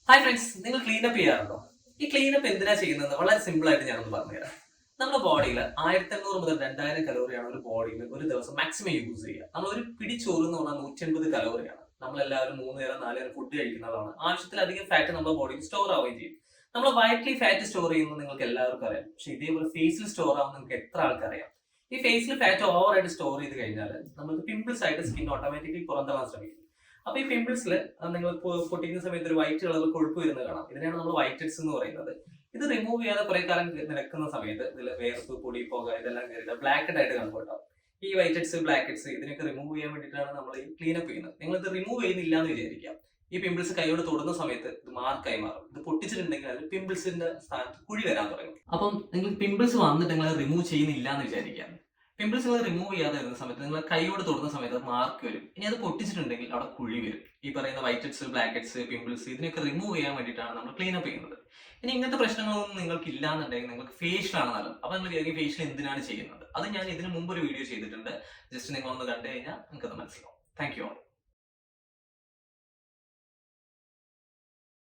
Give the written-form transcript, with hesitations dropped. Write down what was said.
Hi friends, നിങ്ങൾ cleanup ചെയ്യാറുണ്ടോ? ഈ ക്ലീനപ്പ് എന്തിനാ ചെയ്യുന്നത്? വളരെ സിമ്പിൾ ആയിട്ട് ഞാനൊന്ന് പറഞ്ഞുതരാം. നമ്മുടെ ബോഡിയിൽ 1500 മുതൽ 2000 കലോറിയാണ് ഒരു ബോഡിയിൽ ഒരു ദിവസം മാക്സിമം യൂസ് ചെയ്യുക. നമ്മൾ ഒരു പിടി ചോറ് എന്ന് പറഞ്ഞാൽ 180 കലോറിയാണ്. നമ്മളെല്ലാവരും 3 നേരം 4 നേരം ഫുഡ് കഴിക്കുന്നതാണ്. ആവശ്യത്തിലധികം ഫാറ്റ് നമ്മുടെ ബോഡിയിൽ സ്റ്റോർ ആവുകയും ചെയ്യും. നമ്മൾ വയറ്റിൽ ഫാറ്റ് സ്റ്റോർ ചെയ്യുന്നത് നിങ്ങൾക്ക് എല്ലാവർക്കും അറിയാം. പക്ഷേ ഇതേപോലെ ഫേസിൽ സ്റ്റോർ ആവുന്ന നിങ്ങൾക്ക് എത്ര ആൾക്കറിയാം? ഈ ഫേസിൽ ഫാറ്റ് ഓവറായിട്ട് സ്റ്റോർ ചെയ്ത് കഴിഞ്ഞാൽ നമുക്ക് പിമ്പിൾസ് ആയിട്ട് സ്കിൻ ഓട്ടോമാറ്റിക്കലി പുറന്തള്ളാൻ ശ്രമിക്കും. അപ്പൊ ഈ പിമ്പിൾസിൽ നിങ്ങൾ പൊട്ടിക്കുന്ന സമയത്ത് ഒരു വൈറ്റ് കളർ കൊഴുപ്പ് വരുന്നത് കാണാം. ഇതിനെയാണ് നമ്മൾ വൈറ്റ് ഹെഡ്സ് എന്ന് പറയുന്നത്. ഇത് റിമൂവ് ചെയ്യാതെ കുറെ കാലം നിൽക്കുന്ന സമയത്ത് ഇതിൽ വേർപ്പ്, പൊടി, പുക ഇതെല്ലാം കയറിയിട്ട് ബ്ലാക്ക് ആയിട്ട് കൺവേർട്ടാവും. ഈ വൈറ്റ് ഹെഡ്സ്, ബ്ലാക്ക് ഹെഡ്സ് ഇതിനൊക്കെ റിമൂവ് ചെയ്യാൻ വേണ്ടിയിട്ടാണ് നമ്മൾ ഈ ക്ലീനപ്പ് ചെയ്യുന്നത്. നിങ്ങൾ ഇത് റിമൂവ് ചെയ്യുന്നില്ല എന്ന് വിചാരിക്കാം. ഈ പിമ്പിൾസ് കൈയോട് തൊടുന്ന സമയത്ത് ഇത് മാർക്കായി മാറും. ഇത് പൊട്ടിച്ചിട്ടുണ്ടെങ്കിൽ അത് പിമ്പിൾസിന്റെ സ്ഥാനത്ത് കുഴി വരാൻ തുടങ്ങും. അപ്പം നിങ്ങൾ പിമ്പിൾസ് വന്നിട്ട് നിങ്ങൾ റിമൂവ് ചെയ്യുന്നില്ല എന്ന് വിചാരിക്കാം. പിമ്പിൾസ് നിങ്ങൾ റിമൂവ് ചെയ്യാതെ വരുന്ന സമയത്ത് നിങ്ങൾ കൈയോട് തൊടുന്ന സമയത്ത് മാർക്ക് വരും. ഇനി അത് പൊട്ടിച്ചിട്ടുണ്ടെങ്കിൽ അവിടെ കുഴി വരും. ഈ പറയുന്ന white heads, black heads, pimples ഇതിനൊക്കെ റിമൂവ് ചെയ്യാൻ വേണ്ടിയിട്ടാണ് നമ്മൾ ക്ലീനപ്പ് ചെയ്യുന്നത്. ഇനി ഇങ്ങനത്തെ പ്രശ്നങ്ങളൊന്നും നിങ്ങൾക്ക് ഇല്ലാന്നുണ്ടെങ്കിൽ നിങ്ങൾക്ക് ഫേഷ്യലാണ് നല്ലത്. അപ്പൊ നിങ്ങൾ വിചാരിക്കും ഫേഷ്യൽ എന്തിനാണ് ചെയ്യുന്നത്? അത് ഞാൻ ഇതിന് മുമ്പ് ഒരു വീഡിയോ ചെയ്തിട്ടുണ്ട്. ജസ്റ്റ് നിങ്ങൾ ഒന്ന് കണ്ടു കഴിഞ്ഞാൽ നിങ്ങൾക്ക് അത് മനസ്സിലാവും. Thank you.